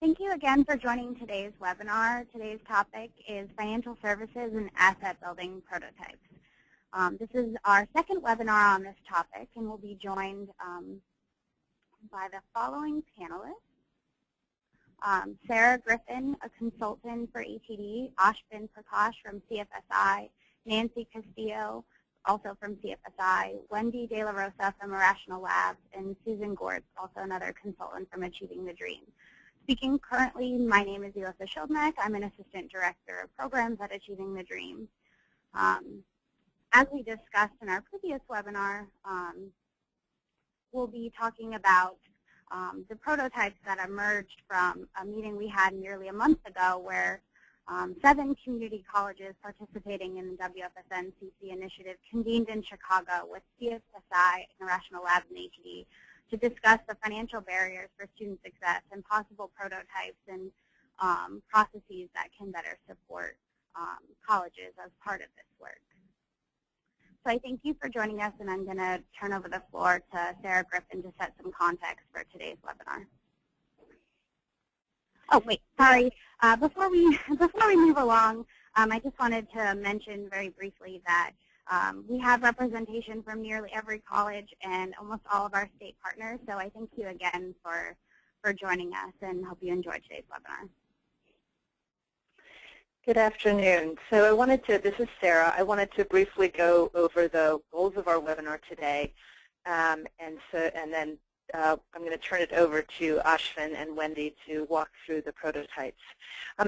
Thank you again for joining today's webinar. Today's topic is financial services and asset building prototypes. This is our second webinar on this topic, and we'll be joined by the following panelists. Sarah Griffin, a consultant for ATD, Ashvin Prakash from CFSI, Nancy Castillo, also from CFSI, Wendy De La Rosa from Irrational Labs, and Susan Gortz, also another consultant from Achieving the Dream. Speaking currently, my name is Elissa Schildneck. I'm an Assistant Director of Programs at Achieving the Dream. As we discussed in our previous webinar, we'll be talking about the prototypes that emerged from a meeting we had nearly a month ago where 7 community colleges participating in the WFSNCC initiative convened in Chicago with CFSI, Irrational Labs, and ATD to discuss the financial barriers for student success and possible prototypes and processes that can better support colleges as part of this work. So I thank you for joining us, and I'm going to turn over the floor to Sarah Griffin to set some context for today's webinar. Oh, wait, sorry. Before we move along, I just wanted to mention very briefly that we have representation from nearly every college and almost all of our state partners. So I thank you again for joining us, and hope you enjoyed today's webinar. Good afternoon. So this is Sarah. I wanted to briefly go over the goals of our webinar today, and then I'm going to turn it over to Ashvin and Wendy to walk through the prototypes.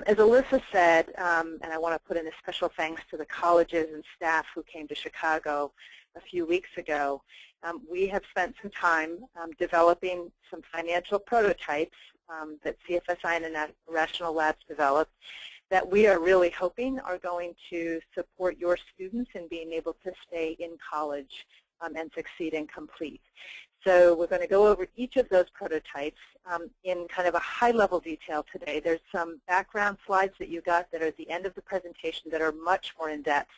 As Elissa said, and I want to put in a special thanks to the colleges and staff who came to Chicago a few weeks ago, we have spent some time developing some financial prototypes that CFSI and Irrational Labs developed that we are really hoping are going to support your students in being able to stay in college and succeed and complete. So we're going to go over each of those prototypes in kind of a high-level detail today. There's some background slides that you got that are at the end of the presentation that are much more in-depth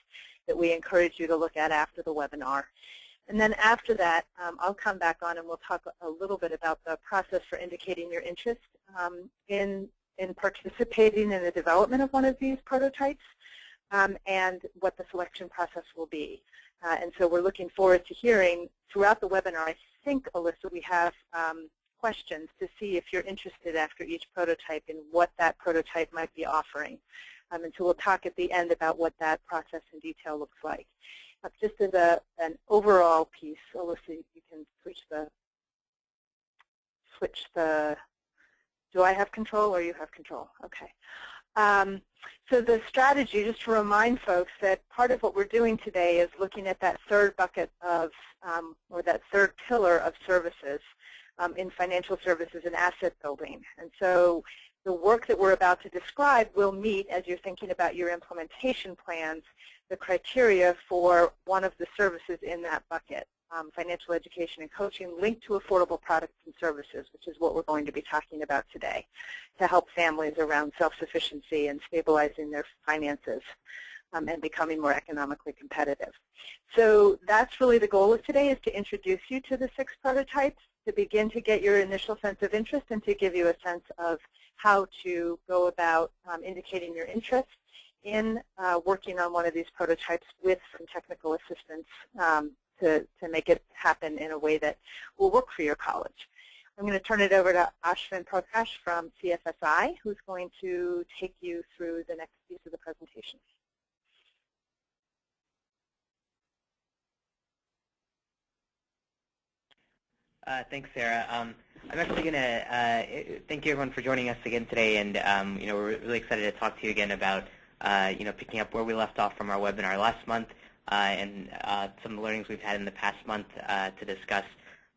that we encourage you to look at after the webinar. And then after that, I'll come back on and we'll talk a little bit about the process for indicating your interest in participating in the development of one of these prototypes and what the selection process will be. And so we're looking forward to hearing throughout the webinar. I think, Alyssa, we have questions to see if you're interested after each prototype in what that prototype might be offering. And so we'll talk at the end about what that process in detail looks like. Just as an overall piece, Alyssa, you can switch the, do I have control or you have control? Okay. So the strategy, just to remind folks that part of what we're doing today is looking at that third bucket of, or that third pillar of services in financial services and asset building. And so the work that we're about to describe will meet, as you're thinking about your implementation plans, the criteria for one of the services in that bucket. Financial education and coaching linked to affordable products and services, which is what we're going to be talking about today, to help families around self-sufficiency and stabilizing their finances and becoming more economically competitive. So that's really the goal of today, is to introduce you to the 6 prototypes, to begin to get your initial sense of interest and to give you a sense of how to go about indicating your interest in working on one of these prototypes with some technical assistance to make it happen in a way that will work for your college. I'm going to turn it over to Ashvin Prakash from CFSI, who's going to take you through the next piece of the presentation. Thanks, Sarah. I'm actually going to thank you everyone for joining us again today, and we're really excited to talk to you again about picking up where we left off from our webinar last month. And some of the learnings we've had in the past month to discuss,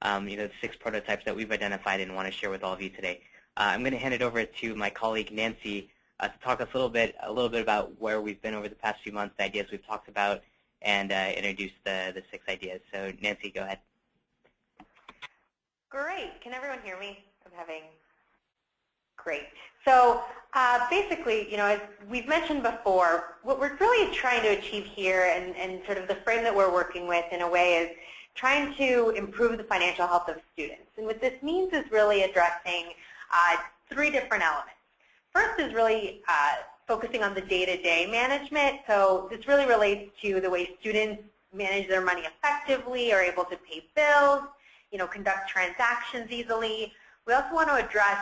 the 6 prototypes that we've identified and want to share with all of you today. I'm going to hand it over to my colleague Nancy to talk us a little bit about where we've been over the past few months, the ideas we've talked about, and introduce the 6 ideas. So Nancy, go ahead. Great. Can everyone hear me? Great. So basically, as we've mentioned before, what we're really trying to achieve here and sort of the frame that we're working with in a way is trying to improve the financial health of students. And what this means is really addressing three different elements. First is really focusing on the day-to-day management. So this really relates to the way students manage their money effectively, are able to pay bills, conduct transactions easily. We also want to address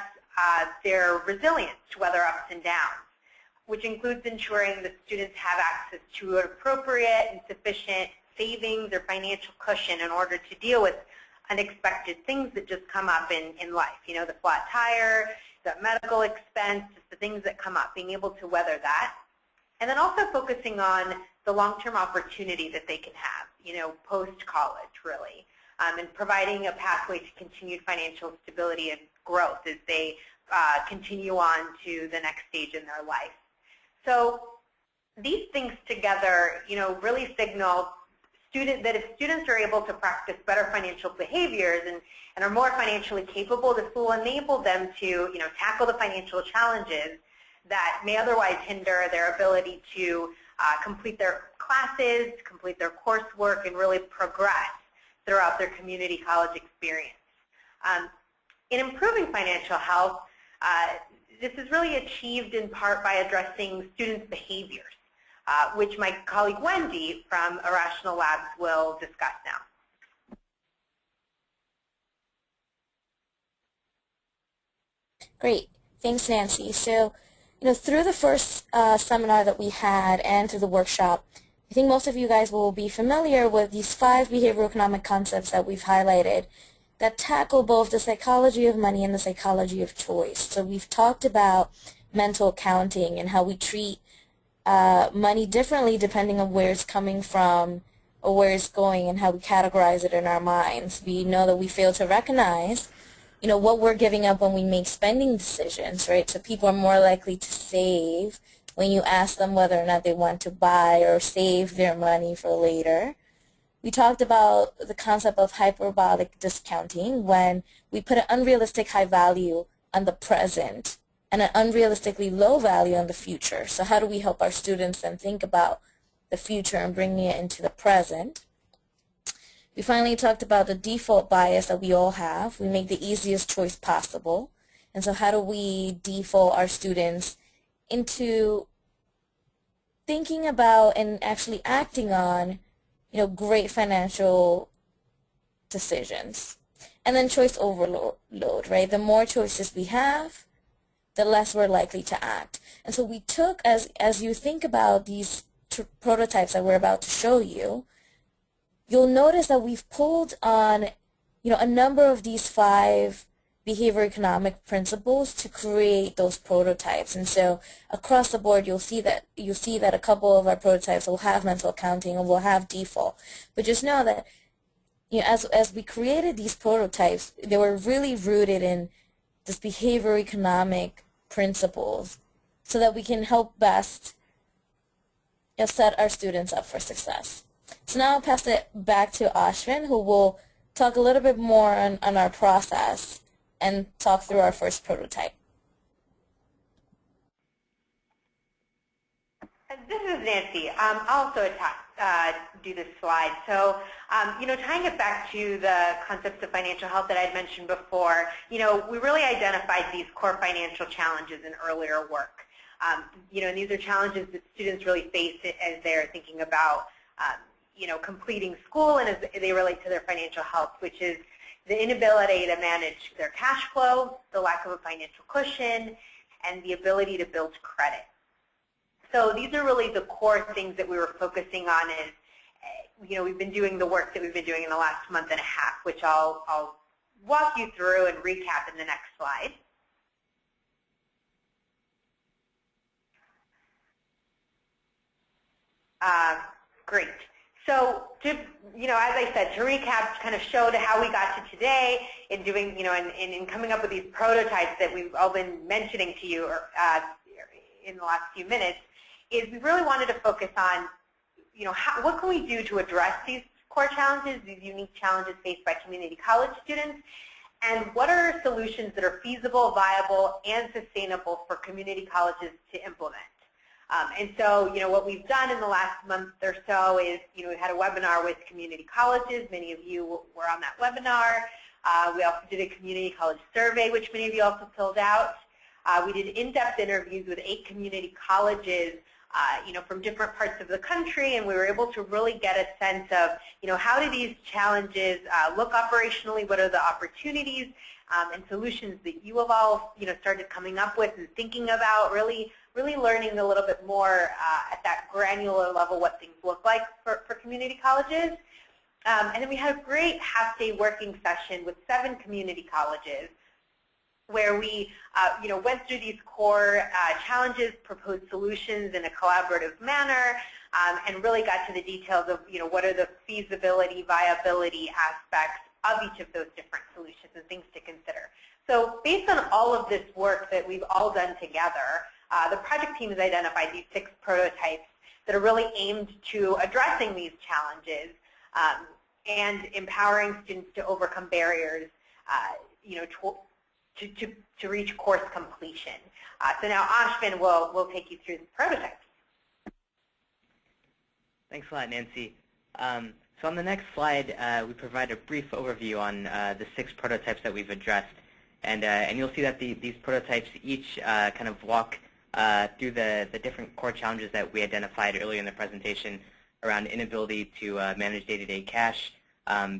their resilience to weather ups and downs, which includes ensuring that students have access to an appropriate and sufficient savings or financial cushion in order to deal with unexpected things that just come up in life. The flat tire, the medical expense, just the things that come up, being able to weather that. And then also focusing on the long-term opportunity that they can have, post-college really, and providing a pathway to continued financial stability and growth as they continue on to the next stage in their life. So these things together, really signal that if students are able to practice better financial behaviors and are more financially capable, this will enable them to, tackle the financial challenges that may otherwise hinder their ability to complete their classes, complete their coursework, and really progress throughout their community college experience. In improving financial health, this is really achieved in part by addressing students' behaviors, which my colleague Wendy from Irrational Labs will discuss now. Great. Thanks, Nancy. So, through the first seminar that we had and through the workshop, I think most of you guys will be familiar with these 5 behavioral economic concepts that we've highlighted that tackle both the psychology of money and the psychology of choice. So we've talked about mental accounting and how we treat money differently depending on where it's coming from or where it's going and how we categorize it in our minds. We know that we fail to recognize what we're giving up when we make spending decisions, right? So people are more likely to save when you ask them whether or not they want to buy or save their money for later. We talked about the concept of hyperbolic discounting when we put an unrealistic high value on the present and an unrealistically low value on the future. So how do we help our students then think about the future and bringing it into the present? We finally talked about the default bias that we all have. We make the easiest choice possible. And so how do we default our students into thinking about and actually acting on great financial decisions? And then choice overload, right? The more choices we have, the less we're likely to act. And so we took, as you think about these prototypes that we're about to show you, you'll notice that we've pulled on a number of these 5 behavior economic principles to create those prototypes. And so across the board you'll see that a couple of our prototypes will have mental accounting and will have default. But just know that as we created these prototypes, they were really rooted in this behavior economic principles so that we can help best set our students up for success. So now I'll pass it back to Ashwin, who will talk a little bit more on our process and talk through our first prototype. This is Nancy. I'll also do this slide. So, tying it back to the concepts of financial health that I'd mentioned before, we really identified these core financial challenges in earlier work. And these are challenges that students really face as they're thinking about, completing school and as they relate to their financial health, which is the inability to manage their cash flow, the lack of a financial cushion, and the ability to build credit. So these are really the core things that we were focusing on as, we've been doing the work that we've been doing in the last month and a half, which I'll walk you through and recap in the next slide. Great. So, as I said, to recap, kind of showed how we got to today in doing, in coming up with these prototypes that we've all been mentioning to you in the last few minutes, is we really wanted to focus on, what can we do to address these core challenges, these unique challenges faced by community college students, and what are solutions that are feasible, viable, and sustainable for community colleges to implement. And so, what we've done in the last month or so is, we had a webinar with community colleges. Many of you were on that webinar. We also did a community college survey, which many of you also filled out. We did in-depth interviews with 8 community colleges from different parts of the country, and we were able to really get a sense of, how do these challenges look operationally, what are the opportunities and solutions that you have all, started coming up with and thinking about, really learning a little bit more at that granular level what things look like for community colleges. And then we had a great half-day working session with 7 community colleges where we went through these core challenges, proposed solutions in a collaborative manner, and really got to the details of what are the feasibility, viability aspects of each of those different solutions and things to consider. So based on all of this work that we've all done together, the project team has identified these 6 prototypes that are really aimed to addressing these challenges and empowering students to overcome barriers, to reach course completion. So now Ashvin will take you through the prototypes. Thanks a lot, Nancy. So on the next slide, we provide a brief overview on the 6 prototypes that we've addressed. And you'll see that these prototypes each kind of walk through the different core challenges that we identified earlier in the presentation around inability to manage day-to-day cash,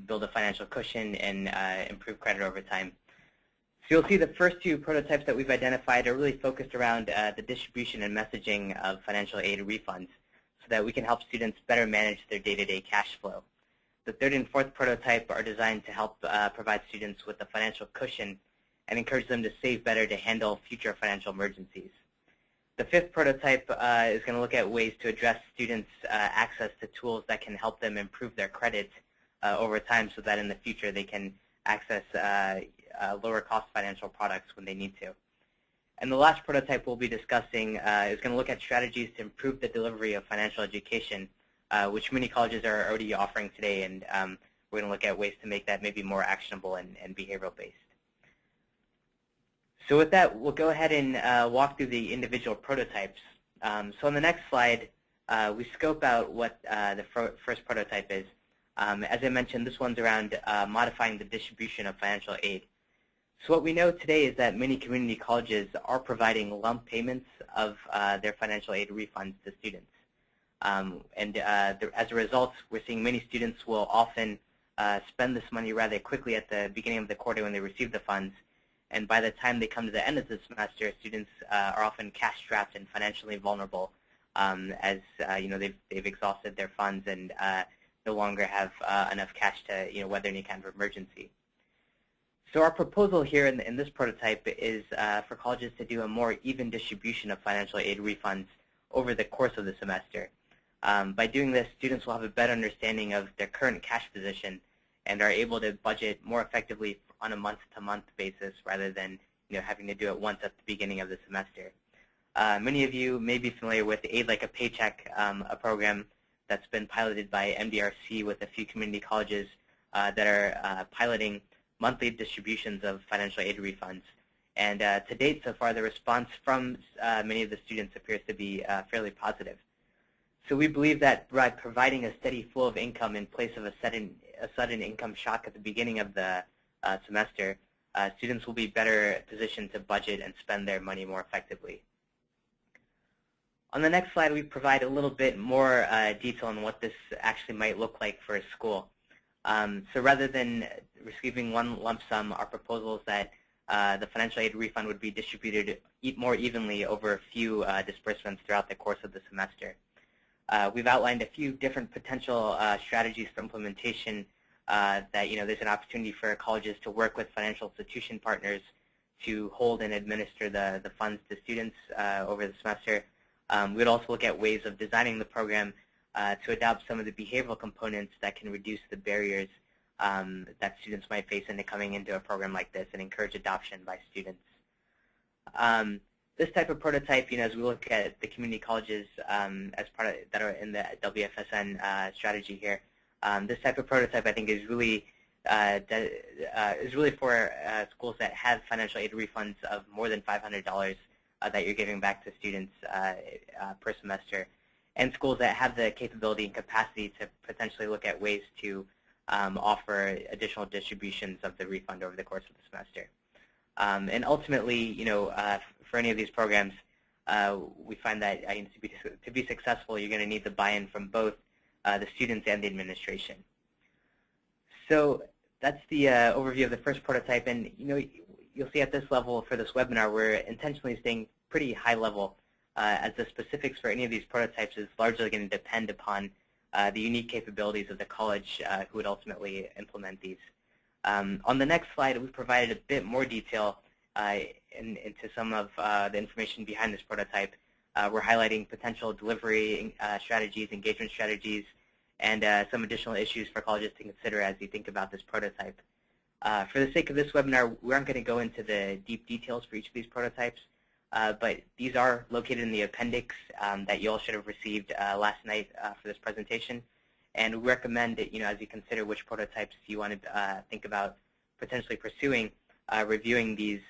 build a financial cushion, and improve credit over time. So you'll see the first 2 prototypes that we've identified are really focused around the distribution and messaging of financial aid refunds so that we can help students better manage their day-to-day cash flow. The 3rd and 4th prototype are designed to help provide students with a financial cushion and encourage them to save better to handle future financial emergencies. The 5th prototype is going to look at ways to address students' access to tools that can help them improve their credit over time so that in the future they can access lower cost financial products when they need to. And the last prototype we'll be discussing is going to look at strategies to improve the delivery of financial education, which many colleges are already offering today, and we're going to look at ways to make that maybe more actionable and behavioral based. So with that, we'll go ahead and walk through the individual prototypes. So on the next slide, we scope out what the first prototype is. As I mentioned, this one's around modifying the distribution of financial aid. So what we know today is that many community colleges are providing lump payments of their financial aid refunds to students. As a result, we're seeing many students will often spend this money rather quickly at the beginning of the quarter when they receive the funds. And by the time they come to the end of the semester, students are often cash-strapped and financially vulnerable as they've exhausted their funds and no longer have enough cash to weather any kind of emergency. So our proposal here in this prototype is for colleges to do a more even distribution of financial aid refunds over the course of the semester. By doing this, students will have a better understanding of their current cash position and are able to budget more effectively on a month-to-month basis rather than having to do it once at the beginning of the semester. Many of you may be familiar with Aid Like a Paycheck, a program that's been piloted by MDRC with a few community colleges that are piloting monthly distributions of financial aid refunds. And to date, so far, the response from many of the students appears to be fairly positive. So we believe that by providing a steady flow of income in place of a sudden income shock at the beginning of the semester, students will be better positioned to budget and spend their money more effectively. On the next slide, we provide a little bit more detail on what this actually might look like for a school. So rather than receiving one lump sum, our proposal is that the financial aid refund would be distributed more evenly over a few disbursements throughout the course of the semester. We've outlined a few different potential strategies for implementation that there's an opportunity for colleges to work with financial institution partners to hold and administer the funds to students over the semester. We'd also look at ways of designing the program to adopt some of the behavioral components that can reduce the barriers that students might face into coming into a program like this and encourage adoption by students. This type of prototype, as we look at the community colleges as part of, that are in the WFSN strategy here, this type of prototype I think is really for schools that have financial aid refunds of more than $500 that you're giving back to students per semester, and schools that have the capability and capacity to potentially look at ways to offer additional distributions of the refund over the course of the semester. And ultimately, for any of these programs, we find that to be successful, you're going to need the buy-in from both the students and the administration. So that's the overview of the first prototype. And you'll see at this level for this webinar, we're intentionally staying pretty high level, as the specifics for any of these prototypes is largely going to depend upon the unique capabilities of the college who would ultimately implement these. On the next slide, we've provided a bit more detail into some of the information behind this prototype. We're highlighting potential delivery strategies, engagement strategies, and some additional issues for colleges to consider as you think about this prototype. For the sake of this webinar, we aren't going to go into the deep details for each of these prototypes, but these are located in the appendix that you all should have received last night for this presentation. And we recommend that, as you consider which prototypes you want to think about potentially pursuing, reviewing these,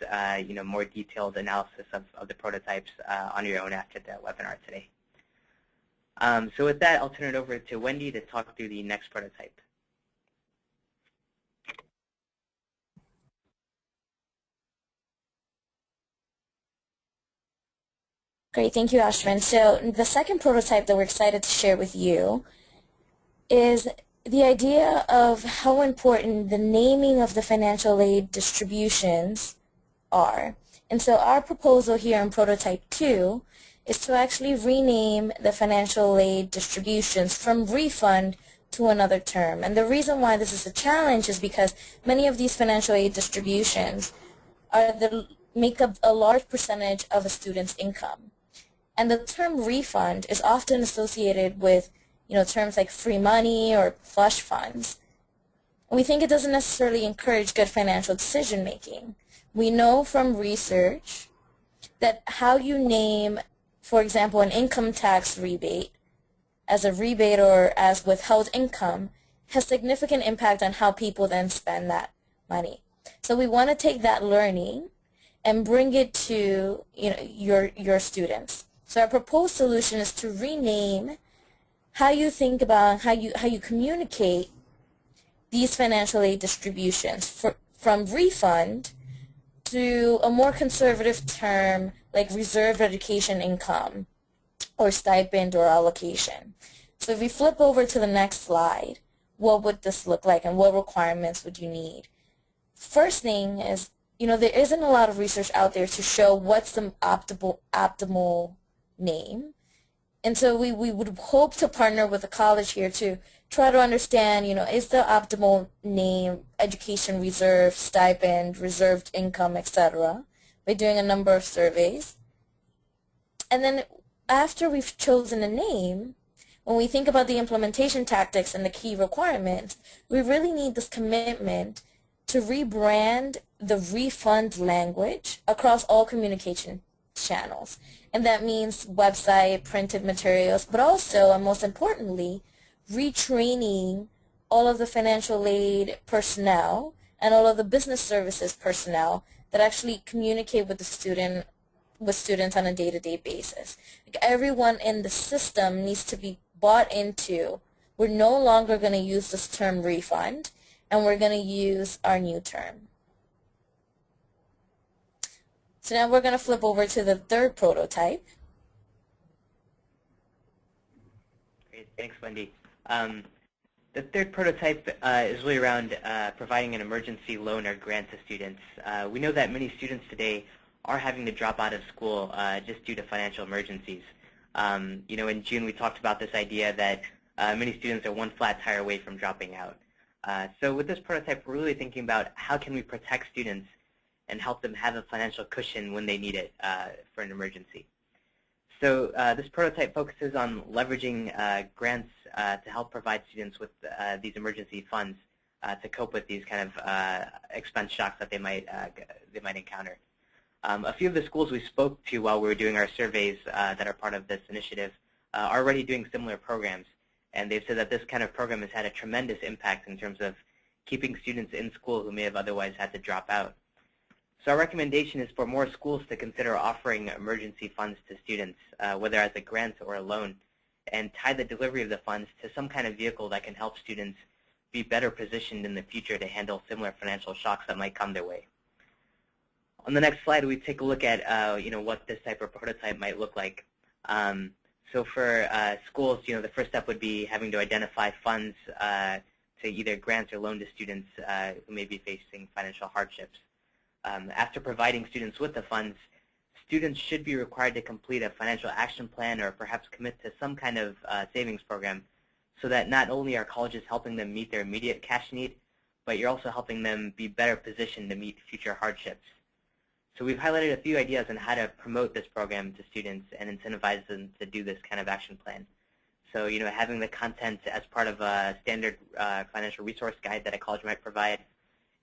more detailed analysis of the prototypes on your own after the webinar today. So with that, I'll turn it over to Wendy to talk through the next prototype. Great, thank you, Ashwin. So the second prototype that we're excited to share with you is the idea of how important the naming of the financial aid distributions are. And so our proposal here in prototype 2 is to actually rename the financial aid distributions from refund to another term. And the reason why this is a challenge is because many of these financial aid distributions make up a large percentage of a student's income. And the term refund is often associated with terms like free money or slush funds. We think it doesn't necessarily encourage good financial decision making. We know from research that how you name, for example, an income tax rebate as a rebate or as withheld income has significant impact on how people then spend that money. So we want to take that learning and bring it to your students. So our proposed solution is to rename how you think about how you communicate these financial aid distributions from refund to a more conservative term like reserved education income or stipend or allocation. So if we flip over to the next slide, what would this look like and what requirements would you need? First thing is, there isn't a lot of research out there to show what's the optimal name. And so we would hope to partner with a college here to try to understand, is the optimal name education reserve, stipend, reserved income, etc. by doing a number of surveys. And then after we've chosen a name, when we think about the implementation tactics and the key requirements, we really need this commitment to rebrand the refund language across all communication channels. And that means website, printed materials, but also, and most importantly, retraining all of the financial aid personnel and all of the business services personnel that actually communicate with students on a day-to-day basis. Like everyone in the system needs to be bought into. We're no longer going to use this term refund, and we're going to use our new term. So now we're going to flip over to the third prototype. Great, thanks, Wendy. The third prototype is really around providing an emergency loan or grant to students. We know that many students today are having to drop out of school just due to financial emergencies. In June we talked about this idea that many students are one flat tire away from dropping out. So with this prototype, we're really thinking about how can we protect students and help them have a financial cushion when they need it for an emergency. So this prototype focuses on leveraging grants to help provide students with these emergency funds to cope with these kind of expense shocks that they might encounter. A few of the schools we spoke to while we were doing our surveys that are part of this initiative are already doing similar programs, and they've said that this kind of program has had a tremendous impact in terms of keeping students in school who may have otherwise had to drop out. So our recommendation is for more schools to consider offering emergency funds to students, whether as a grant or a loan, and tie the delivery of the funds to some kind of vehicle that can help students be better positioned in the future to handle similar financial shocks that might come their way. On the next slide, we take a look at what this type of prototype might look like. So for schools, the first step would be having to identify funds to either grant or loan to students who may be facing financial hardships. After providing students with the funds, students should be required to complete a financial action plan or perhaps commit to some kind of savings program, so that not only are colleges helping them meet their immediate cash need, but you're also helping them be better positioned to meet future hardships. So we've highlighted a few ideas on how to promote this program to students and incentivize them to do this kind of action plan. So, having the content as part of a standard financial resource guide that a college might provide,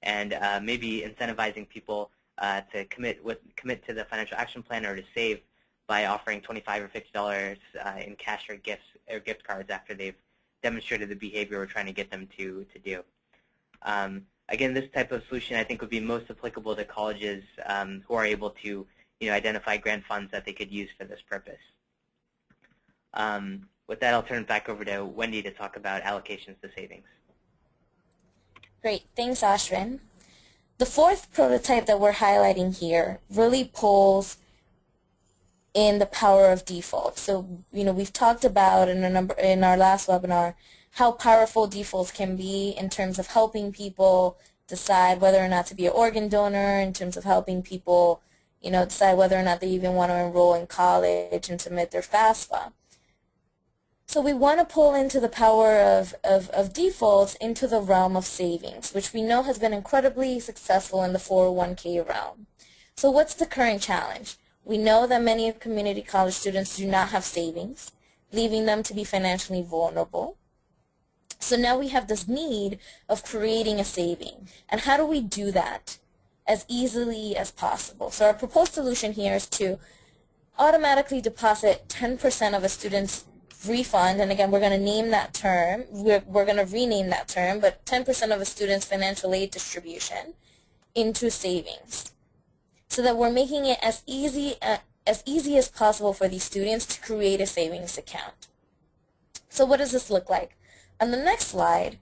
and maybe incentivizing people to commit to the financial action plan or to save by offering $25 or $50 in cash or gift cards after they've demonstrated the behavior we're trying to get them to do. Again, this type of solution I think would be most applicable to colleges who are able to identify grant funds that they could use for this purpose. With that, I'll turn it back over to Wendy to talk about allocations to savings. Great, thanks Ashwin. The fourth prototype that we're highlighting here really pulls in the power of default. So, we've talked about in our last webinar how powerful defaults can be in terms of helping people decide whether or not to be an organ donor, in terms of helping people, decide whether or not they even want to enroll in college and submit their FAFSA. So we want to pull into the power of defaults into the realm of savings, which we know has been incredibly successful in the 401k realm. So what's the current challenge? We know that many community college students do not have savings, leaving them to be financially vulnerable. So now we have this need of creating a saving. And how do we do that as easily as possible? So our proposed solution here is to automatically deposit 10% of a student's refund, and again, we're going to name that term, we're going to rename that term, but 10% of a student's financial aid distribution into savings, so that we're making it as easy as possible for these students to create a savings account. So what does this look like? On the next slide,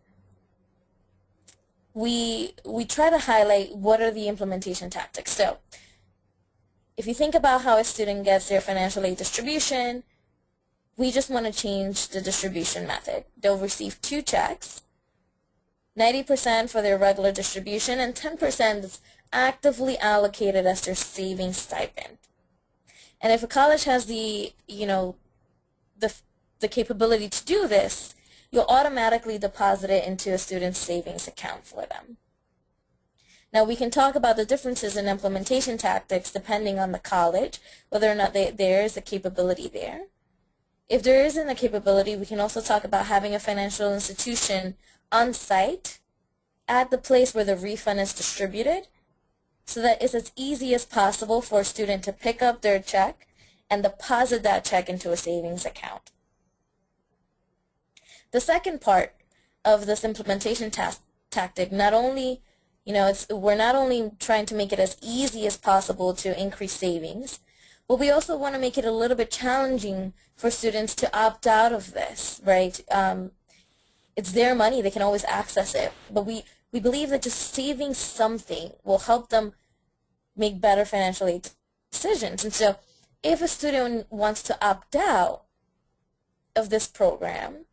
we try to highlight what are the implementation tactics. So if you think about how a student gets their financial aid distribution, we just want to change the distribution method. They'll receive 2 checks, 90% for their regular distribution and 10% is actively allocated as their savings stipend. And if a college has the capability to do this, you'll automatically deposit it into a student's savings account for them. Now we can talk about the differences in implementation tactics depending on the college, whether or not there is a capability there. If there isn't a capability, we can also talk about having a financial institution on site at the place where the refund is distributed, so that it's as easy as possible for a student to pick up their check and deposit that check into a savings account. The second part of this implementation tactic, not only, we're not only trying to make it as easy as possible to increase savings, but we also want to make it a little bit challenging for students to opt out of this, right? It's their money, they can always access it, but we believe that just saving something will help them make better financial aid decisions. And so if a student wants to opt out of this program,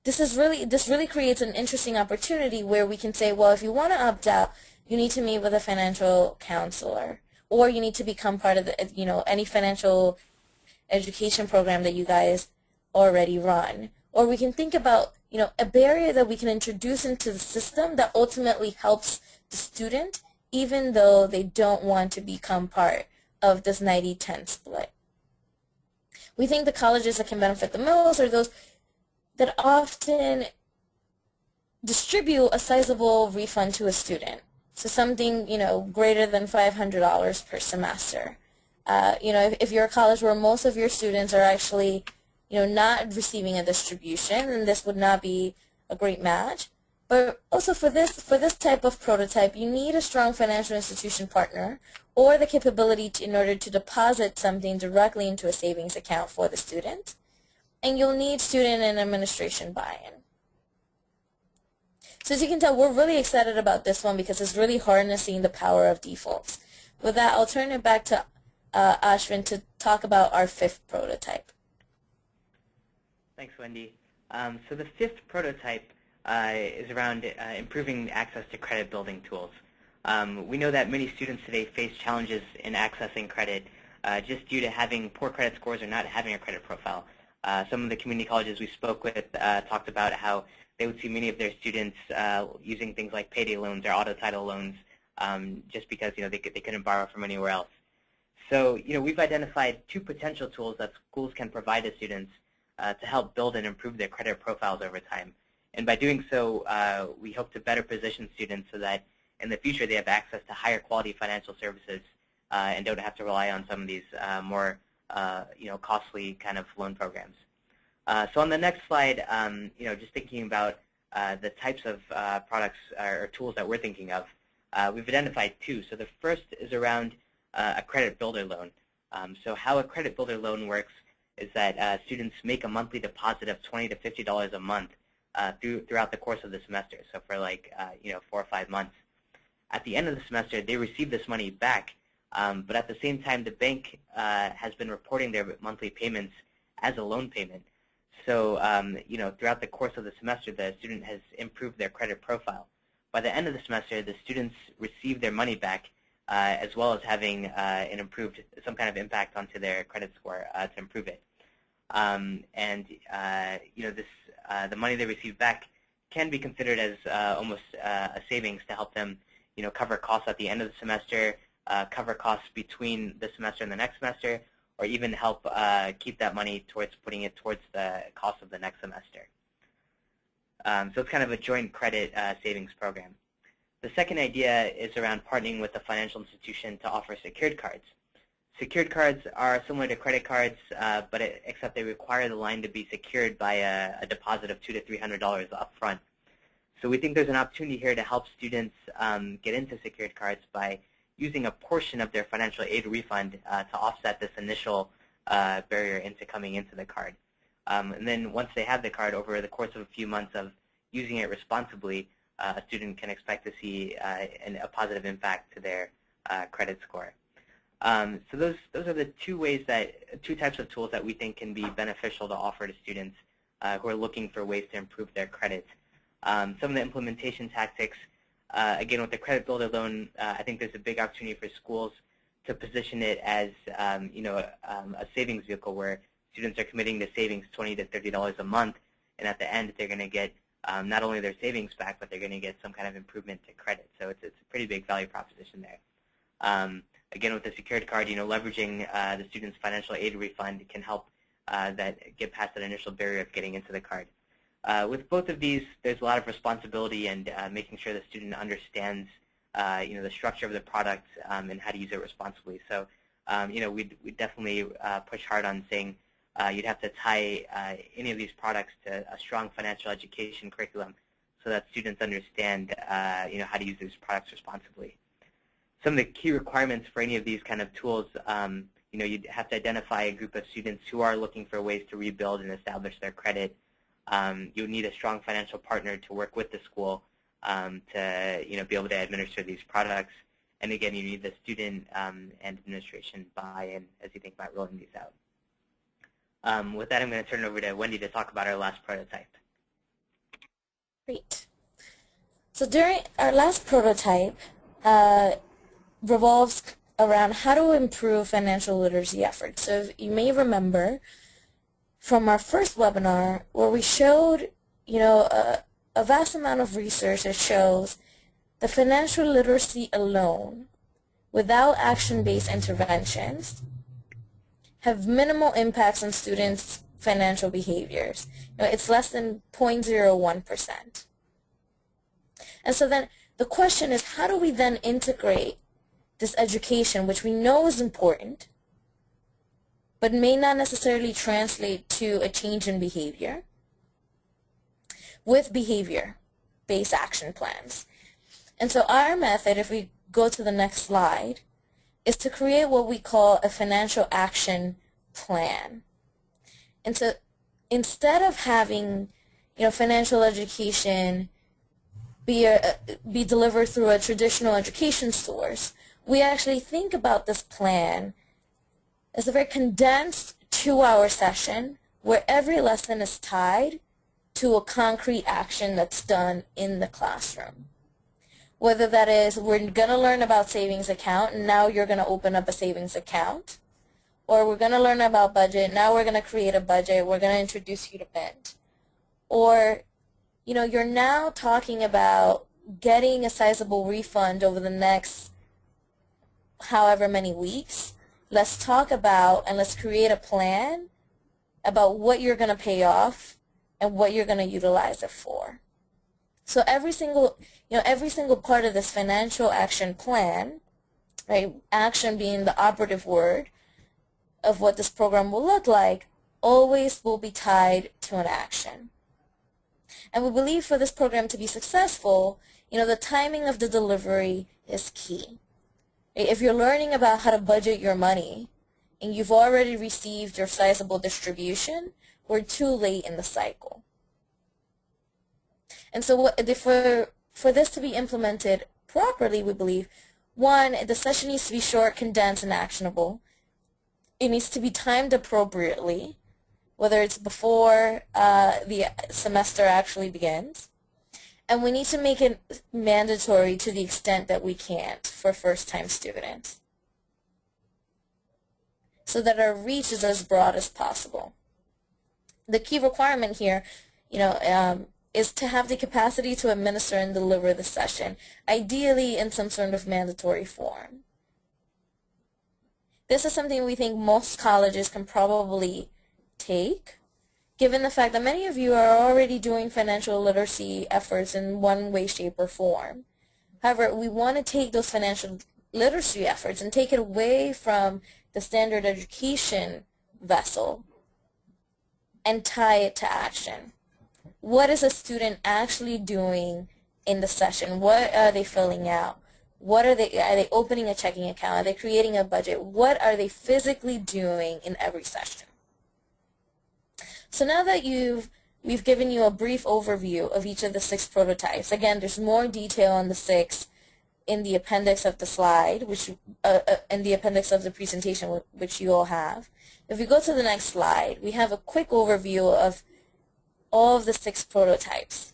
this really creates an interesting opportunity where we can say, well, if you want to opt out, you need to meet with a financial counselor, or you need to become part of the, any financial education program that you guys already run. Or we can think about, a barrier that we can introduce into the system that ultimately helps the student, even though they don't want to become part of this 90-10 split. We think the colleges that can benefit the most are those that often distribute a sizable refund to a student. So something, greater than $500 per semester. If you're a college where most of your students are actually, not receiving a distribution, then this would not be a great match. But also for this type of prototype, you need a strong financial institution partner or the capability in order to deposit something directly into a savings account for the student. And you'll need student and administration buy-in. So as you can tell, we're really excited about this one because it's really harnessing the power of defaults. With that, I'll turn it back to Ashwin to talk about our fifth prototype. Thanks, Wendy. So the fifth prototype is around improving access to credit building tools. We know that many students today face challenges in accessing credit just due to having poor credit scores or not having a credit profile. Some of the community colleges we spoke with talked about how they would see many of their students using things like payday loans or auto title loans just because they couldn't borrow from anywhere else. So we've identified two potential tools that schools can provide to students to help build and improve their credit profiles over time. And by doing so, we hope to better position students so that in the future they have access to higher quality financial services and don't have to rely on some of these more costly kind of loan programs. So on the next slide, just thinking about the types of products or tools that we're thinking of, we've identified two. So the first is around a credit builder loan. So how a credit builder loan works is that students make a monthly deposit of $20 to $50 a month throughout the course of the semester. So for like 4 or 5 months. At the end of the semester, they receive this money back, but at the same time, the bank has been reporting their monthly payments as a loan payment. So throughout the course of the semester, the student has improved their credit profile. By the end of the semester, the students receive their money back, as well as having some kind of impact onto their credit score to improve it. The money they receive back can be considered as almost a savings to help them, cover costs at the end of the semester, cover costs between the semester and the next semester, or even help keep that money towards putting it towards the cost of the next semester. So it's kind of a joint credit savings program. The second idea is around partnering with a financial institution to offer secured cards. Secured cards are similar to credit cards, except they require the line to be secured by a deposit of $200 to $300 up front. So we think there's an opportunity here to help students get into secured cards by using a portion of their financial aid refund to offset this initial barrier into coming into the card. And then once they have the card, over the course of a few months of using it responsibly, a student can expect to see a positive impact to their credit score. So those are the two types of tools that we think can be beneficial to offer to students who are looking for ways to improve their credit. Some of the implementation tactics, again, with the credit builder loan, I think there's a big opportunity for schools to position it as a savings vehicle where students are committing to savings $20 to $30 a month, and at the end they're going to get not only their savings back, but they're going to get some kind of improvement to credit. So it's a pretty big value proposition there. Again, with the secured card, leveraging the student's financial aid refund can help get past that initial barrier of getting into the card. With both of these, there's a lot of responsibility and making sure the student understands the structure of the product and how to use it responsibly. So we definitely push hard on saying you'd have to tie any of these products to a strong financial education curriculum so that students understand how to use these products responsibly. Some of the key requirements for any of these kind of tools, you'd have to identify a group of students who are looking for ways to rebuild and establish their credit. You would need a strong financial partner to work with the school to be able to administer these products. And again, you need the student and administration buy-in as you think about rolling these out. With that, I'm going to turn it over to Wendy to talk about our last prototype. Great. So during our last prototype revolves around how to improve financial literacy efforts. So you may remember from our first webinar where we showed, a vast amount of research that shows the financial literacy alone, without action-based interventions, have minimal impacts on students' financial behaviors. It's less than 0.01%. And so then the question is, how do we then integrate this education, which we know is important, but may not necessarily translate to a change in behavior, with behavior-based action plans? And so our method, if we go to the next slide, is to create what we call a financial action plan. And so instead of having financial education be delivered through a traditional education source, we actually think about this plan as a very condensed 2-hour session where every lesson is tied to a concrete action that's done in the classroom. Whether that is, we're going to learn about savings account, and now you're going to open up a savings account. Or we're going to learn about budget, now we're going to create a budget, we're going to introduce you to Mint. Or, you're now talking about getting a sizable refund over the next however many weeks. Let's talk about and let's create a plan about what you're going to pay off and what you're going to utilize it for. So every single part of this financial action plan, right, action being the operative word of what this program will look like, always will be tied to an action. And we believe for this program to be successful, the timing of the delivery is key. If you're learning about how to budget your money and you've already received your sizable distribution, we're too late in the cycle. And so for this to be implemented properly, we believe, one, the session needs to be short, condensed, and actionable. It needs to be timed appropriately, whether it's before the semester actually begins. And we need to make it mandatory to the extent that we can't for first-time students, so that our reach is as broad as possible. The key requirement here, is to have the capacity to administer and deliver the session, ideally in some sort of mandatory form. This is something we think most colleges can probably take, given the fact that many of you are already doing financial literacy efforts in one way, shape, or form. However, we want to take those financial literacy efforts and take it away from the standard education vessel and tie it to action. What is a student actually doing in the session? What are they filling out? Are they opening a checking account? Are they creating a budget? What are they physically doing in every session? So now that we've given you a brief overview of each of the 6 prototypes. Again, there's more detail on the 6 in the appendix of the slide, which in the appendix of the presentation, which you all have. If we go to the next slide, we have a quick overview of all of the 6 prototypes.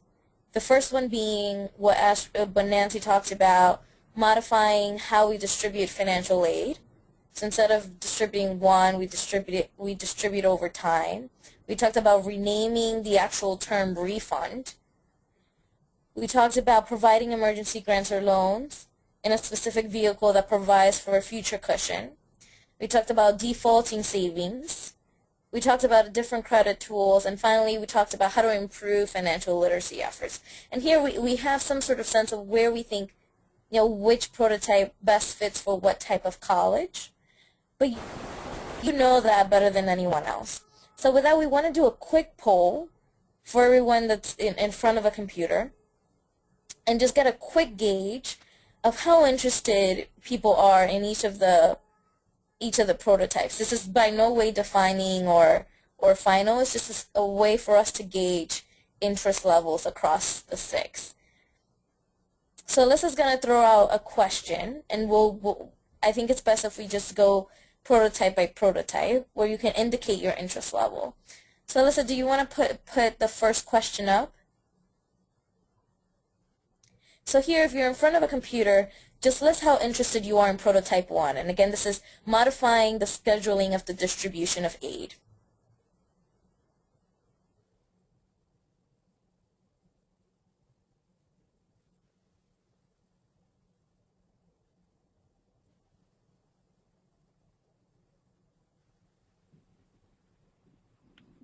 The first one being what Nancy talked about, modifying how we distribute financial aid. So instead of distributing one, we distribute over time. We talked about renaming the actual term refund. We talked about providing emergency grants or loans in a specific vehicle that provides for a future cushion. We talked about defaulting savings. We talked about different credit tools, and finally we talked about how to improve financial literacy efforts. And here we have some sort of sense of where we think, which prototype best fits for what type of college. But you know that better than anyone else. So with that, we want to do a quick poll for everyone that's in front of a computer and just get a quick gauge of how interested people are in each of the prototypes. This is by no way defining or final. It's just a way for us to gauge interest levels across the 6. So Alyssa's is going to throw out a question, and I think it's best if we just go prototype by prototype, where you can indicate your interest level. So Alyssa, do you want to put the first question up? So here, if you're in front of a computer, just list how interested you are in prototype 1. And again, this is modifying the scheduling of the distribution of aid.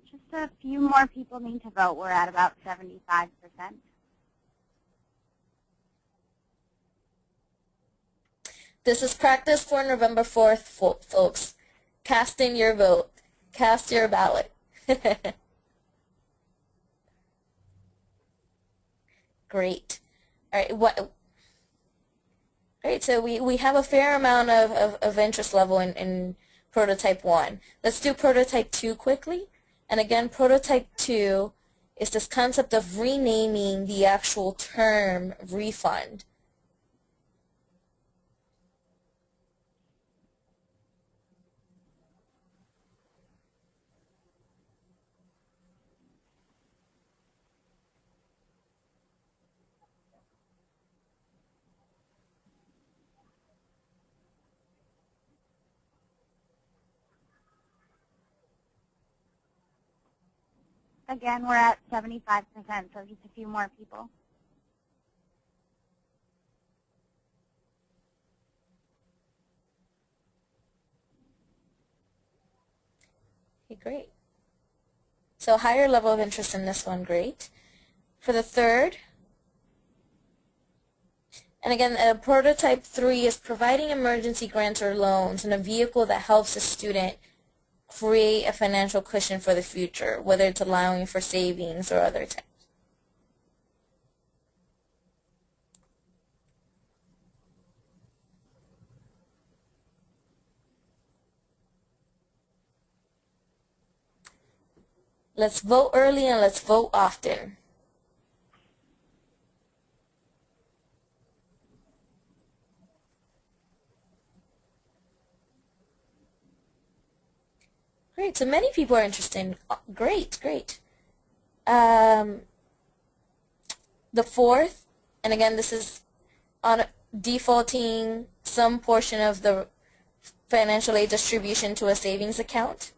Just a few more people need to vote. We're at about 75%. This is practice for November 4th, folks. Cast in your vote. Cast your ballot. Great. All right, so we have a fair amount of interest level in prototype 1. Let's do prototype 2 quickly. And again, prototype 2 is this concept of renaming the actual term refund. Again, we're at 75%, so just a few more people. Okay, great. So higher level of interest in this one, great. For the third, and again, prototype 3 is providing emergency grants or loans in a vehicle that helps a student create a financial cushion for the future, whether it's allowing for savings or other types. Let's vote early and let's vote often. Great, so many people are interested. Great, great. The fourth, and again this is on defaulting some portion of the financial aid distribution to a savings account.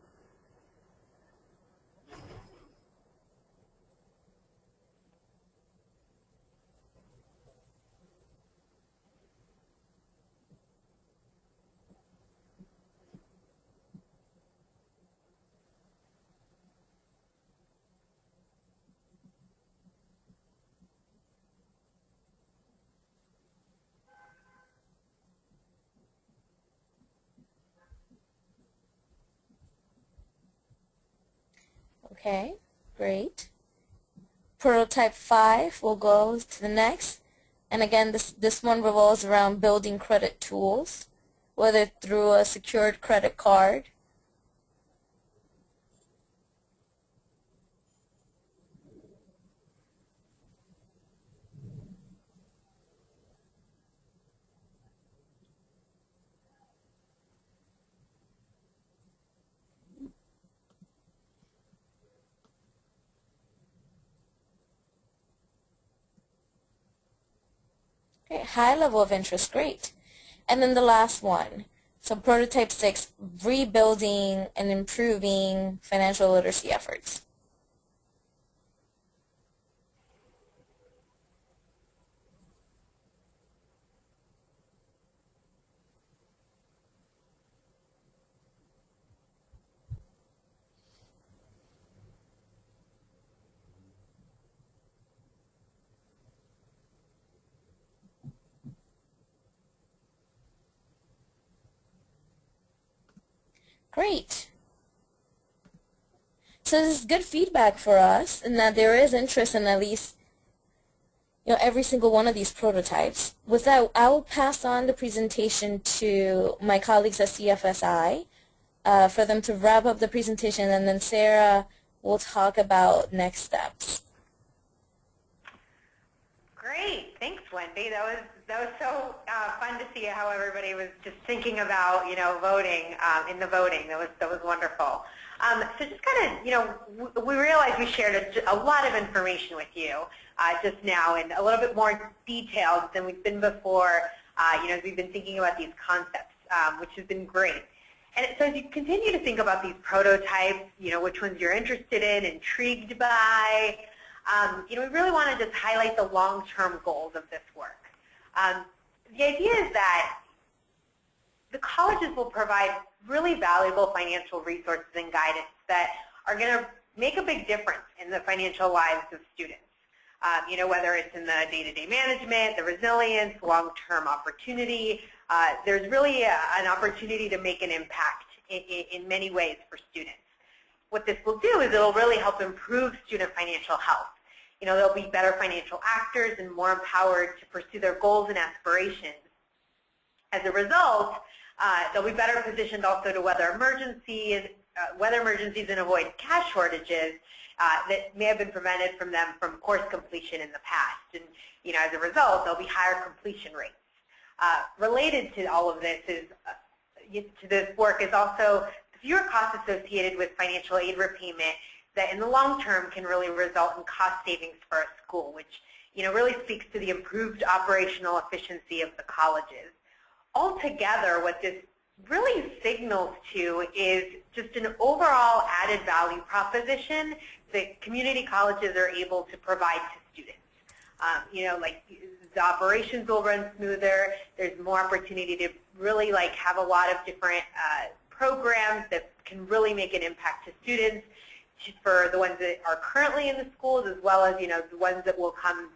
Okay, great. Prototype 5 will go to the next. And again, this one revolves around building credit tools, whether through a secured credit card. Okay, high level of interest, great. And then the last one, so prototype 6, rebuilding and improving financial literacy efforts. Great. So this is good feedback for us, and that there is interest in at least every single one of these prototypes. With that, I will pass on the presentation to my colleagues at CFSI for them to wrap up the presentation, and then Sarah will talk about next steps. Great, thanks, Wendy. That was so fun to see how everybody was just thinking about voting in the voting. That was wonderful. So just kind of we realized we shared a lot of information with you just now, and a little bit more detailed than we've been before. As we've been thinking about these concepts, which has been great. And so as you continue to think about these prototypes, which ones you're interested in, intrigued by. We really want to just highlight the long-term goals of this work. The idea is that the colleges will provide really valuable financial resources and guidance that are going to make a big difference in the financial lives of students. Whether it's in the day-to-day management, the resilience, long-term opportunity, there's really an opportunity to make an impact in many ways for students. What this will do is it'll really help improve student financial health. They'll be better financial actors and more empowered to pursue their goals and aspirations. As a result, they'll be better positioned also to weather emergencies and avoid cash shortages. that may have been prevented from them from course completion in the past. And as a result, there'll be higher completion rates. Related to all of this to this work is also the fewer costs associated with financial aid repayment that in the long term can really result in cost savings for a school, which really speaks to the improved operational efficiency of the colleges. Altogether, what this really signals to is just an overall added value proposition that community colleges are able to provide to students. Like the operations will run smoother. There's more opportunity to really have a lot of different programs that can really make an impact to students, for the ones that are currently in the schools, as well as the ones that will come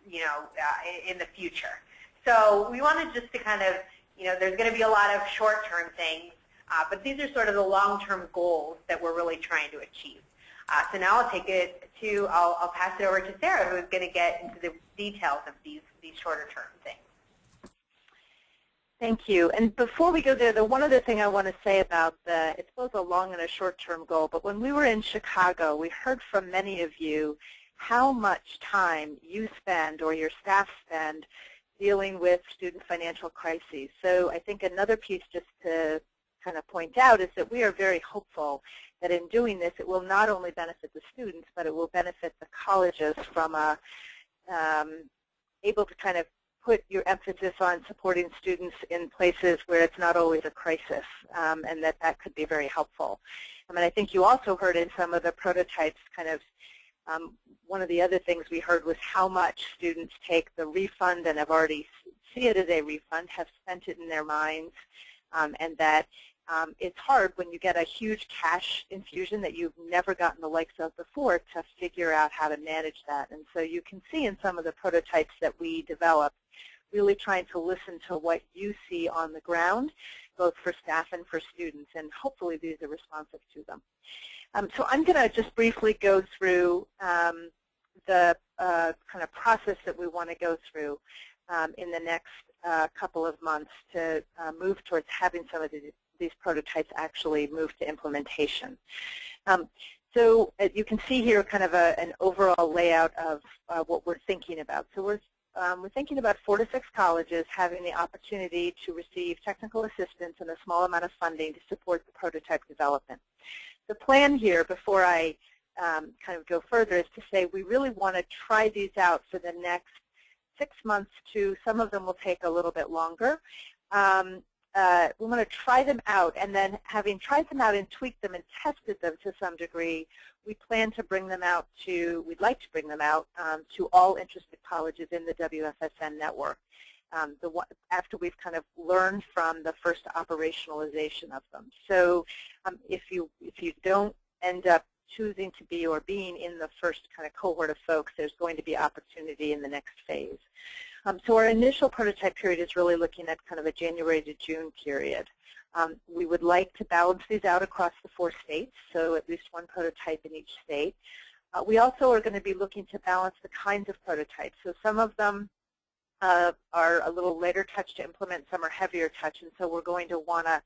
in the future. So we wanted just to kind of there's going to be a lot of short-term things, but these are sort of the long-term goals that we're really trying to achieve. So now I'll pass it over to Sarah, who is going to get into the details of these shorter-term things. Thank you. And before we go there, the one other thing I want to say about it's both a long and a short-term goal, but when we were in Chicago, we heard from many of you how much time you spend or your staff spend dealing with student financial crises. So I think another piece just to kind of point out is that we are very hopeful that in doing this, it will not only benefit the students, but it will benefit the colleges from able to kind of put your emphasis on supporting students in places where it's not always a crisis, and that could be very helpful. I think you also heard in some of the prototypes kind of one of the other things we heard was how much students take the refund and have already see it as a refund, have spent it in their minds, and that it's hard when you get a huge cash infusion that you've never gotten the likes of before to figure out how to manage that. And so you can see in some of the prototypes that we developed, really trying to listen to what you see on the ground, both for staff and for students, and hopefully these are responsive to them. So I'm going to just briefly go through the kind of process that we want to go through in the next couple of months to move towards having some of these prototypes actually move to implementation. So you can see here kind of an overall layout of what we're thinking about. So we're thinking about 4 to 6 colleges having the opportunity to receive technical assistance and a small amount of funding to support the prototype development. The plan here, before I kind of go further, is to say we really want to try these out for the next 6 months to, some of them will take a little bit longer. We want to try them out, and then having tried them out and tweaked them and tested them to some degree, we plan to bring them out to, we'd like to bring them out to all interested colleges in the WFSN network after we've kind of learned from the first operationalization of them. So if you don't end up choosing to be or being in the first kind of cohort of folks, there's going to be opportunity in the next phase. So our initial prototype period is really looking at kind of a January to June period. We would like to balance these out across the 4 states, so at least 1 prototype in each state. We also are going to be looking to balance the kinds of prototypes. So some of them are a little later touch to implement, some are heavier touch, and so we're going to want to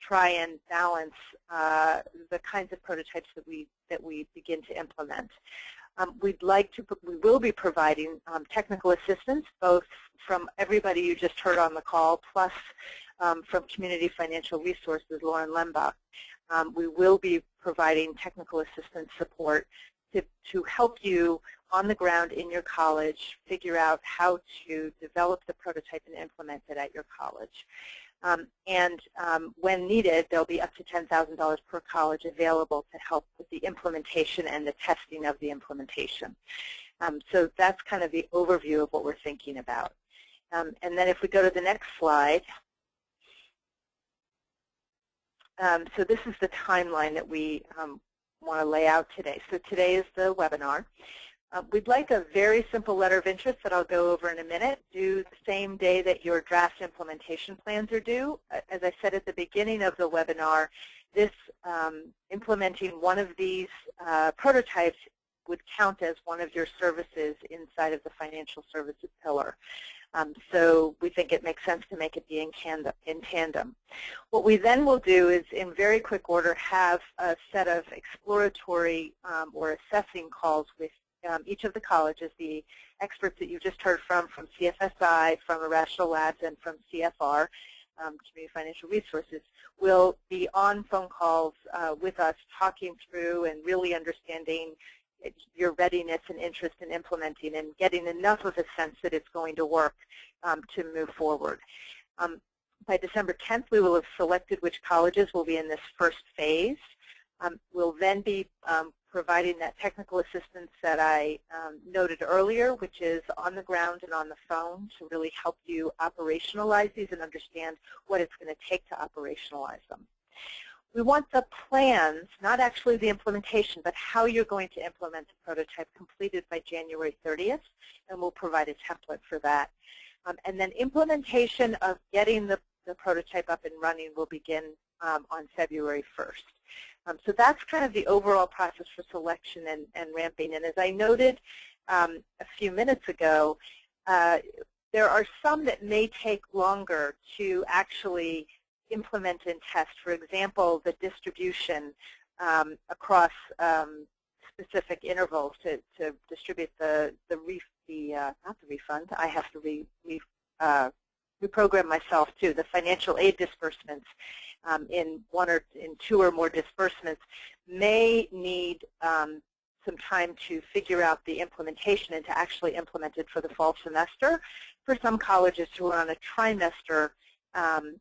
try and balance the kinds of prototypes that we begin to implement. We will be providing technical assistance, both from everybody you just heard on the call, plus from Community Financial Resources, Lauren Lembach. We will be providing technical assistance support to help you on the ground in your college figure out how to develop the prototype and implement it at your college. When needed, there'll be up to $10,000 per college available to help with the implementation and the testing of the implementation. So that's kind of the overview of what we're thinking about. And then if we go to the next slide, so this is the timeline that we want to lay out today. So today is the webinar. We'd like a very simple letter of interest that I'll go over in a minute, due the same day that your draft implementation plans are due. As I said at the beginning of the webinar, this implementing one of these prototypes would count as one of your services inside of the financial services pillar. So we think it makes sense to make it be in tandem. What we then will do is, in very quick order, have a set of exploratory or assessing calls with each of the colleges, the experts that you just heard from CFSI, from Irrational Labs, and from CFR, Community Financial Resources, will be on phone calls with us, talking through and really understanding your readiness and interest in implementing and getting enough of a sense that it's going to work to move forward. By December 10th, we will have selected which colleges will be in this first phase. We'll then be providing that technical assistance that I noted earlier, which is on the ground and on the phone to really help you operationalize these and understand what it's going to take to operationalize them. We want the plans, not actually the implementation, but how you're going to implement the prototype completed by January 30th, and we'll provide a template for that. And then implementation of getting the prototype up and running will begin on February 1st. So that's kind of the overall process for selection and ramping. And as I noted a few minutes ago, there are some that may take longer to actually implement and test. For example, the distribution across specific intervals to distribute not the refund. I have to reprogram myself too. The financial aid disbursements in two or more disbursements may need some time to figure out the implementation and to actually implement it for the fall semester. For some colleges who are on a trimester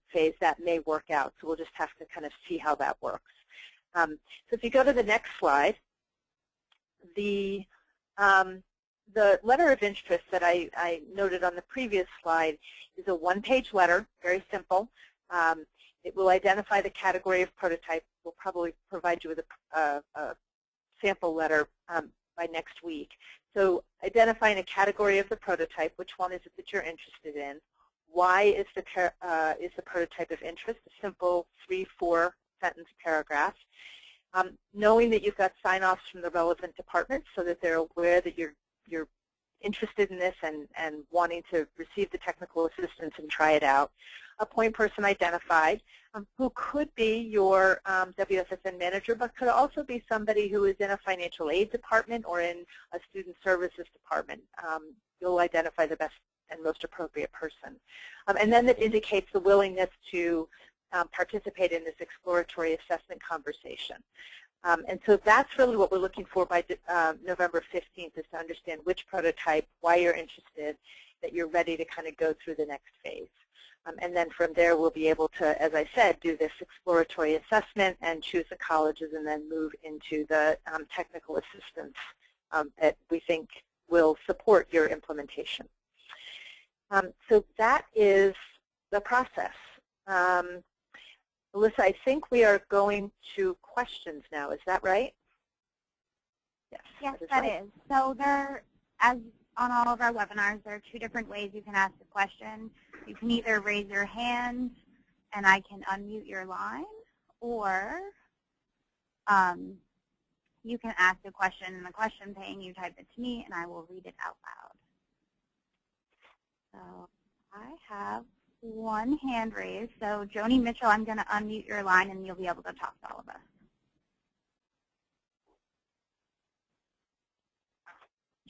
phase, that may work out. So we'll just have to kind of see how that works. So if you go to the next slide, the letter of interest that I noted on the previous slide is a one-page letter, very simple. It will identify the category of prototype. We'll probably provide you with a sample letter by next week. So identifying a category of the prototype, which one is it that you're interested in? Why is the prototype of interest? A simple 3-4 sentence paragraph. Knowing that you've got sign-offs from the relevant departments so that they're aware that you're interested in this and wanting to receive the technical assistance and try it out. A point person identified who could be your WFSN manager, but could also be somebody who is in a financial aid department or in a student services department. You'll identify the best and most appropriate person. And then that indicates the willingness to participate in this exploratory assessment conversation. And so that's really what we're looking for by November 15th, is to understand which prototype, why you're interested, that you're ready to kind of go through the next phase. And then from there, we'll be able to, as I said, do this exploratory assessment and choose the colleges and then move into the technical assistance that we think will support your implementation. So that is the process. Alyssa, I think we are going to questions now. Is that right? Yes, that is. So there, as on all of our webinars, there are two different ways you can ask a question. You can either raise your hand and I can unmute your line, or you can ask a question in the question pane, you type it to me, and I will read it out loud. So I have one hand raised. So Joni Mitchell, I'm going to unmute your line and you'll be able to talk to all of us.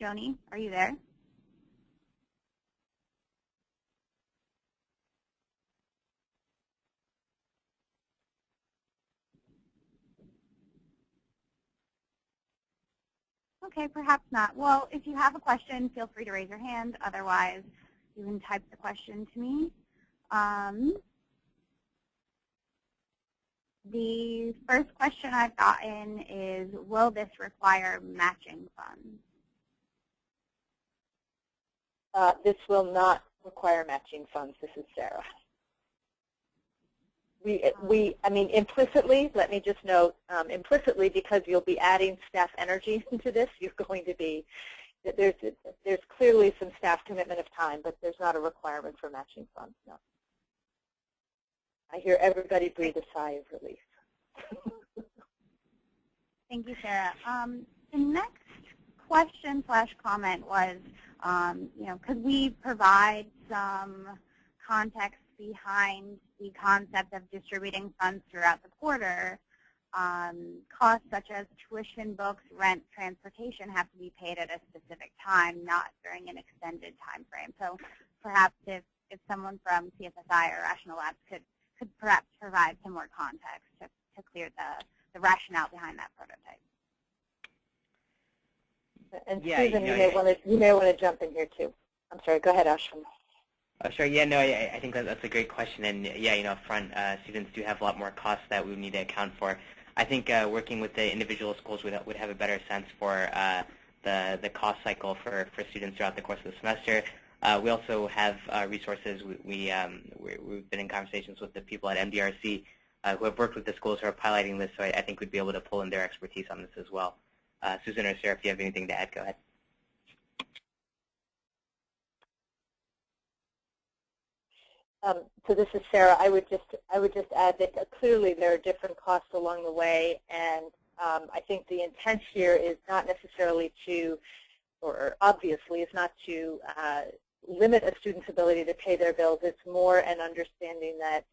Joni, are you there? Okay, perhaps not. Well, if you have a question, feel free to raise your hand. Otherwise, you can type the question to me. The first question I've gotten is, will this require matching funds? This will not require matching funds. This is Sarah. I mean, implicitly, let me just note, implicitly, because you'll be adding staff energy into this, you're going to be, there's clearly some staff commitment of time, but there's not a requirement for matching funds, no. I hear everybody breathe a sigh of relief. Thank you, Sarah. The next question/comment was, could we provide some context behind the concept of distributing funds throughout the quarter? Costs such as tuition, books, rent, transportation have to be paid at a specific time, not during an extended time frame. So perhaps if someone from CFSI or Rational Labs could perhaps provide some more context to clear the rationale behind that prototype. And Yeah, Susan, you may want to jump in here too. I'm sorry. Go ahead, Ashwin. Sure. Yeah. No. I think that's a great question. And yeah, up front, students do have a lot more costs that we would need to account for. I think working with the individual schools would have a better sense for the cost cycle for students throughout the course of the semester. We also have resources. We've been in conversations with the people at MDRC who have worked with the schools who are piloting this, so I think we'd be able to pull in their expertise on this as well. Susan or Sarah, if you have anything to add, go ahead. So this is Sarah. I would just add that clearly there are different costs along the way, and I think the intent here is not necessarily to, or obviously is not to limit a student's ability to pay their bills. It's more an understanding that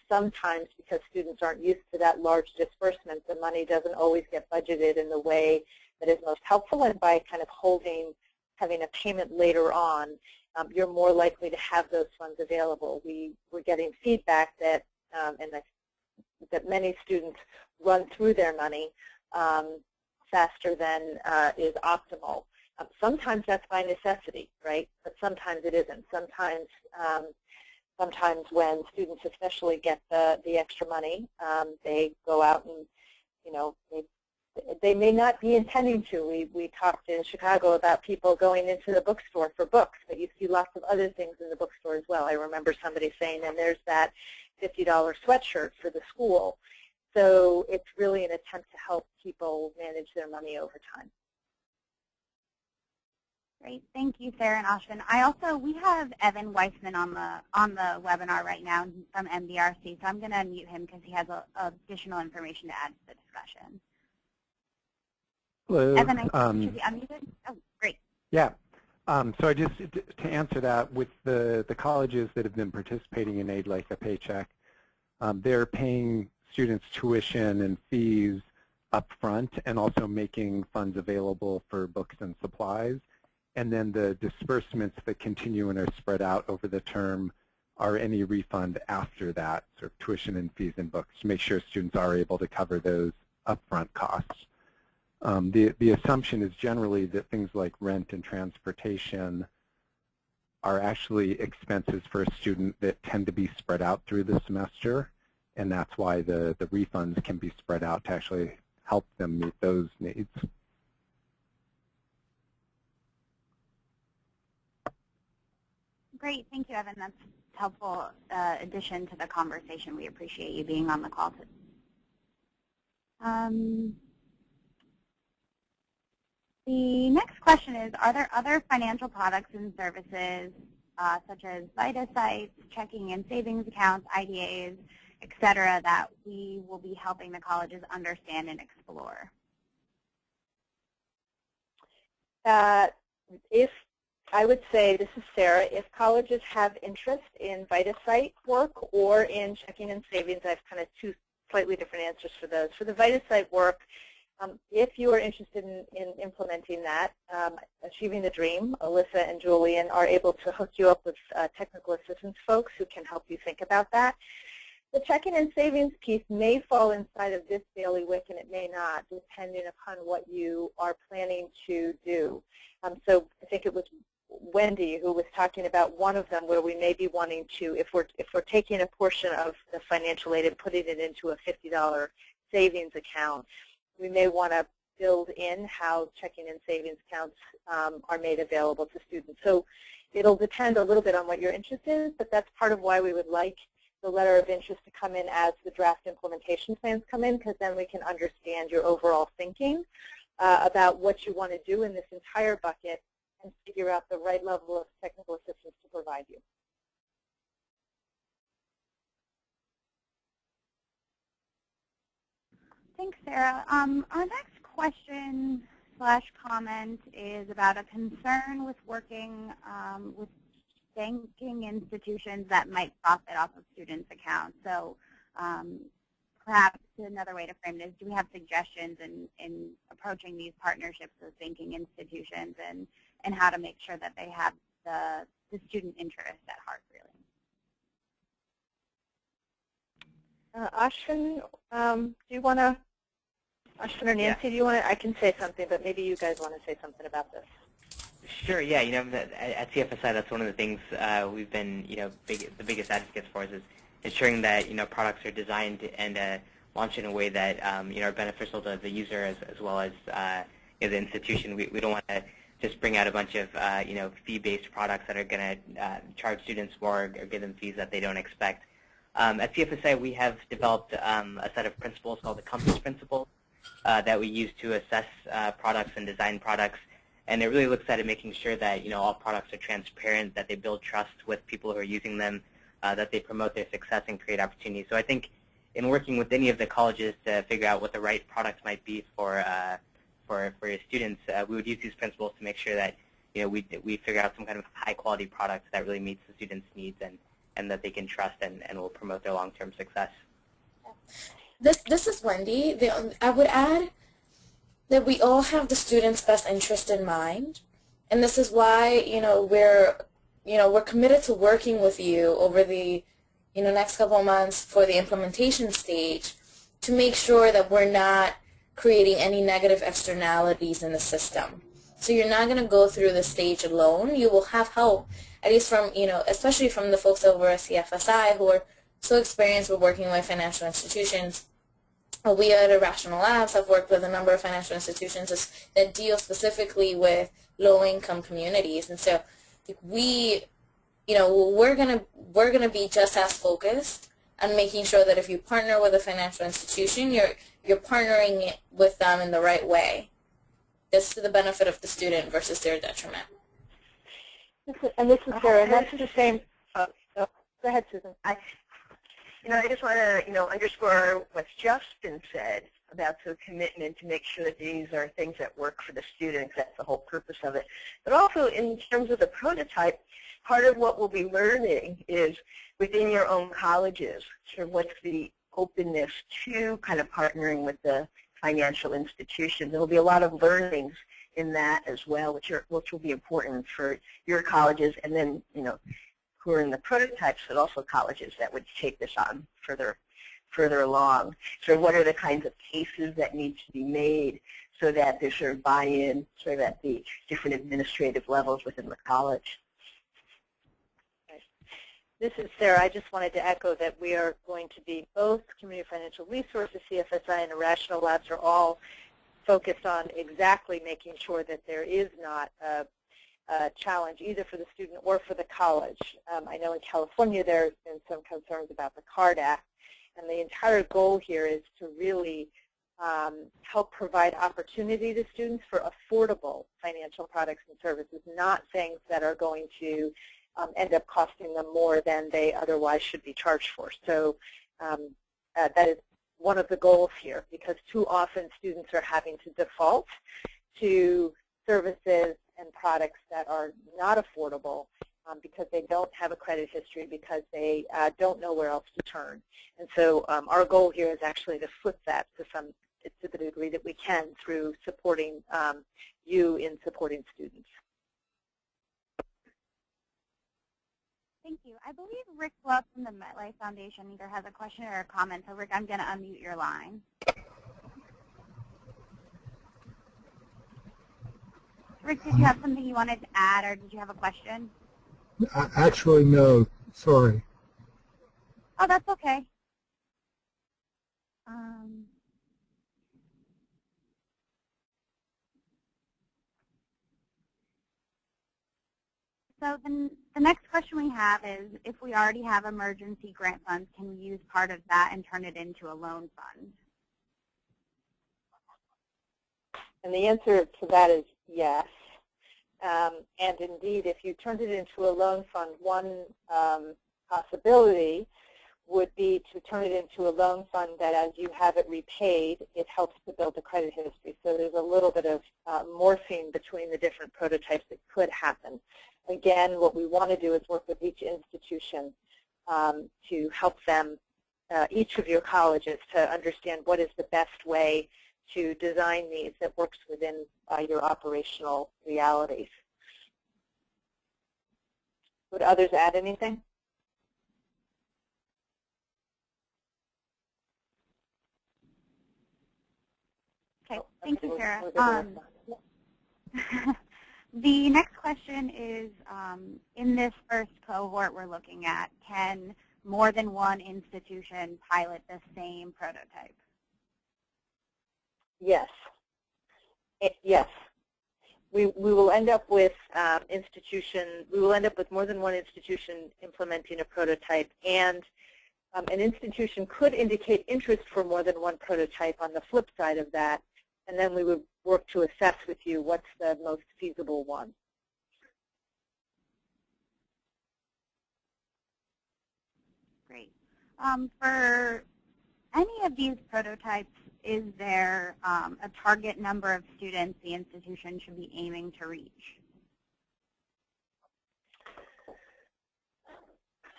sometimes because students aren't used to that large disbursement, the money doesn't always get budgeted in the way that is most helpful, and by kind of having a payment later on, you're more likely to have those funds available. We're getting feedback that that many students run through their money faster than is optimal. Sometimes that's by necessity, right? But sometimes it isn't. Sometimes when students especially get the extra money, they go out and, they may not be intending to. We talked in Chicago about people going into the bookstore for books, but you see lots of other things in the bookstore as well. I remember somebody saying, and there's that $50 sweatshirt for the school. So it's really an attempt to help people manage their money over time. Great, thank you, Sarah and Ashwin. We have Evan Weissman on the webinar right now from MDRC, so I'm going to unmute him because he has additional information to add to the discussion. Hello. Evan, should be unmuted? Oh, great. Yeah. So just to answer that, with the colleges that have been participating in Aid Like a Paycheck, they're paying students tuition and fees up front and also making funds available for books and supplies. And then the disbursements that continue and are spread out over the term are any refund after that, sort of tuition and fees and books, to make sure students are able to cover those upfront costs. The assumption is generally that things like rent and transportation are actually expenses for a student that tend to be spread out through the semester, and that's why the refunds can be spread out to actually help them meet those needs. Great, thank you, Evan. That's a helpful addition to the conversation. We appreciate you being on the call. The next question is, are there other financial products and services such as Vita sites, checking and savings accounts, IDAs, et cetera, that we will be helping the colleges understand and explore? If I would say, this is Sarah, if colleges have interest in VitaSite work or in checking and savings, I have kind of two slightly different answers for those. For the VitaSite work, if you are interested in implementing that, Achieving the Dream, Alyssa and Julian are able to hook you up with technical assistance folks who can help you think about that. The checking and savings piece may fall inside of this bailiwick and it may not, depending upon what you are planning to do. So I think it was Wendy who was talking about one of them where we may be wanting to, if we're taking a portion of the financial aid and putting it into a $50 savings account, we may want to build in how checking and savings accounts are made available to students. So it'll depend a little bit on what your interest is, but that's part of why we would like the letter of interest to come in as the draft implementation plans come in, because then we can understand your overall thinking about what you want to do in this entire bucket and figure out the right level of technical assistance to provide you. Thanks, Sarah. Our next question comment is about a concern with working with banking institutions that might profit off of students' accounts. So perhaps another way to frame it is, do we have suggestions in approaching these partnerships with banking institutions and how to make sure that they have the student interest at heart, really? Ashwin, do you want to, Ashwin or Nancy, do you want to, I can say something, but maybe you guys want to say something about this. Sure. Yeah. At CFSI, that's one of the things we've been, the biggest advocates for is ensuring that products are designed and launched in a way that are beneficial to the user as well as the institution. We don't want to just bring out a bunch of fee-based products that are going to charge students more or give them fees that they don't expect. At CFSI, we have developed a set of principles called the Compass Principles that we use to assess products and design products. And it really looks at it making sure that all products are transparent, that they build trust with people who are using them, that they promote their success and create opportunities. So I think in working with any of the colleges to figure out what the right product might be for your students, we would use these principles to make sure that we figure out some kind of high-quality product that really meets the students' needs and that they can trust and will promote their long-term success. This is Wendy. I would add that we all have the student's best interest in mind, and this is why we're committed to working with you over the next couple of months for the implementation stage to make sure that we're not creating any negative externalities in the system. So you're not going to go through the stage alone. You will have help, at least from, especially from the folks over at CFSI who are so experienced with working with financial institutions. We at Irrational Labs have worked with a number of financial institutions that deal specifically with low-income communities, and so we're gonna be just as focused on making sure that if you partner with a financial institution, you're partnering with them in the right way. That's to the benefit of the student versus their detriment. And this is Sarah, and that's the same. Go ahead, Susan. I just want to, underscore what's just been said about the commitment to make sure that these are things that work for the students. That's the whole purpose of it. But also in terms of the prototype, part of what we'll be learning is within your own colleges, sort of what's the openness to kind of partnering with the financial institutions. There will be a lot of learnings in that as well, which will be important for your colleges, and then, who are in the prototypes, but also colleges that would take this on further along. So what are the kinds of cases that need to be made so that there's sort of buy-in sort of at the different administrative levels within the college? This is Sarah. I just wanted to echo that we are going to be both Community Financial Resources, CFSI, and Irrational Labs are all focused on exactly making sure that there is not a challenge either for the student or for the college. I know in California there has been some concerns about the CARD Act, and the entire goal here is to really help provide opportunity to students for affordable financial products and services, not things that are going to end up costing them more than they otherwise should be charged for. So that is one of the goals here, because too often students are having to default to services and products that are not affordable because they don't have a credit history, because they don't know where else to turn. And so our goal here is actually to flip that to the degree that we can through supporting you in supporting students. Thank you. I believe Rick Love from the MetLife Foundation either has a question or a comment. So Rick, I'm going to unmute your line. Rick, did you have something you wanted to add, or did you have a question? Actually, no. Sorry. Oh, that's okay. So the next question we have is, if we already have emergency grant funds, can we use part of that and turn it into a loan fund? And the answer to that is yes. And indeed, if you turned it into a loan fund, one possibility would be to turn it into a loan fund that as you have it repaid, it helps to build a credit history. So there's a little bit of morphing between the different prototypes that could happen. Again, what we want to do is work with each institution to help them, each of your colleges, to understand what is the best way to design these that works within your operational realities. Would others add anything? Okay, thank you, Sarah. The next question is, in this first cohort we're looking at, can more than one institution pilot the same prototype? Yes. Yes. We will end up with we will end up with more than one institution implementing a prototype, and an institution could indicate interest for more than one prototype on the flip side of that, and then we would work to assess with you what's the most feasible one. Great. For any of these prototypes, is there a target number of students the institution should be aiming to reach?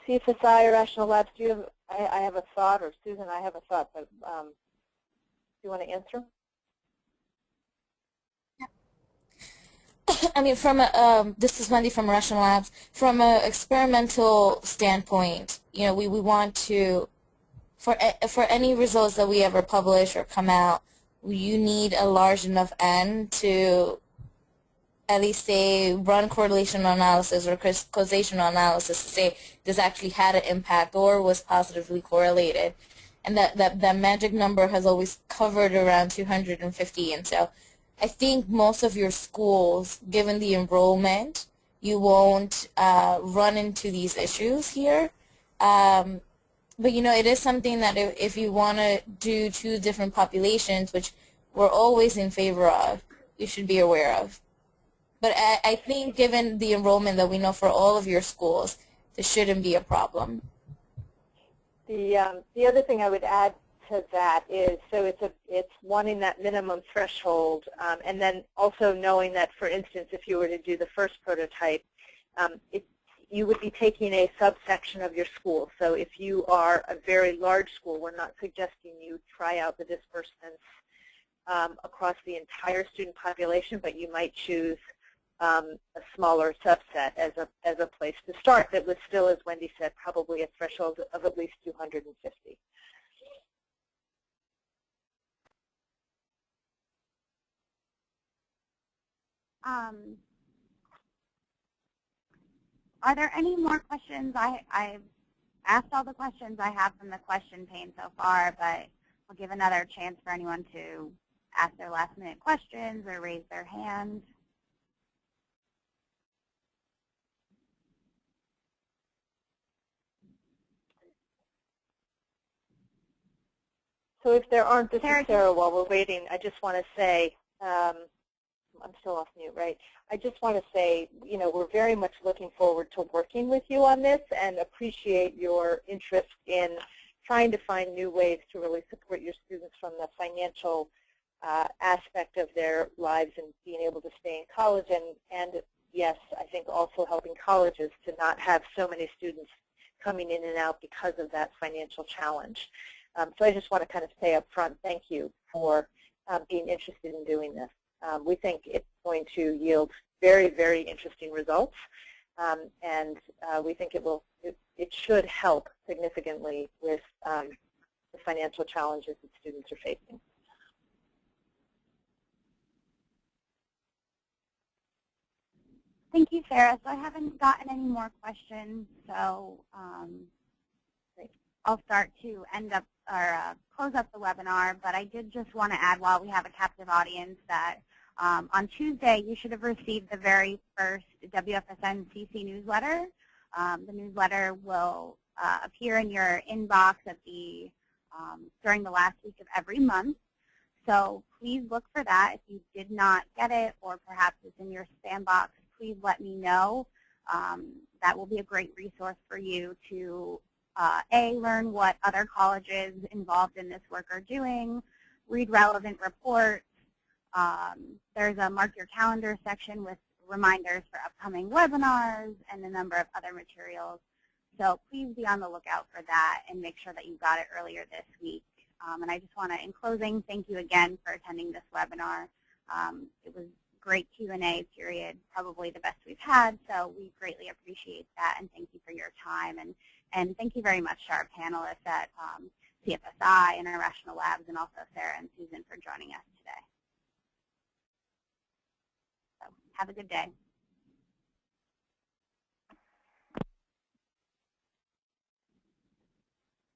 CFSI or Rational Labs, do you have, I have a thought, or Susan, I have a thought, but do you want to answer? I mean, from a, this is Wendy from Rational Labs. From an experimental standpoint, you know, we want to, for any results that we ever publish or come out, you need a large enough N to at least say run correlation analysis or causational analysis to say this actually had an impact or was positively correlated. And that magic number has always covered around 250. And so I think most of your schools, given the enrollment, you won't run into these issues here. But, you know, it is something that if you want to do two different populations, which we're always in favor of, you should be aware of. But I think given the enrollment that we know for all of your schools, this shouldn't be a problem. The other thing I would add to that is, so it's wanting that minimum threshold, and then also knowing that, for instance, if you were to do the first prototype, you would be taking a subsection of your school. So if you are a very large school, we're not suggesting you try out the disbursements across the entire student population, but you might choose a smaller subset as a place to start that was still, as Wendy said, probably a threshold of at least 250. Are there any more questions? I've asked all the questions I have from the question pane so far, but I'll give another chance for anyone to ask their last-minute questions or raise their hand. So if there aren't, this is Sarah, while we're waiting, I just want to say, I'm still off mute, right? I just want to say, you know, we're very much looking forward to working with you on this and appreciate your interest in trying to find new ways to really support your students from the financial aspect of their lives and being able to stay in college. And yes, I think also helping colleges to not have so many students coming in and out because of that financial challenge. So I just want to kind of say up front, thank you for being interested in doing this. We think it's going to yield very, very interesting results, and we think it should help significantly with the financial challenges that students are facing. Thank you, Sarah. So I haven't gotten any more questions, so I'll start to close up the webinar, but I did just want to add, while we have a captive audience, that on Tuesday you should have received the very first WFSNCC newsletter. The newsletter will appear in your inbox at during the last week of every month. So please look for that. If you did not get it, or perhaps it's in your spam box, please let me know. That will be a great resource for you to learn what other colleges involved in this work are doing, read relevant reports. There's a mark your calendar section with reminders for upcoming webinars and a number of other materials. So please be on the lookout for that and make sure that you got it earlier this week. And I just want to, in closing, thank you again for attending this webinar. It was a great Q&A period, probably the best we've had, so we greatly appreciate that, and thank you for your time. And thank you very much to our panelists at CFSI, International Labs, and also Sarah and Susan for joining us today. So have a good day.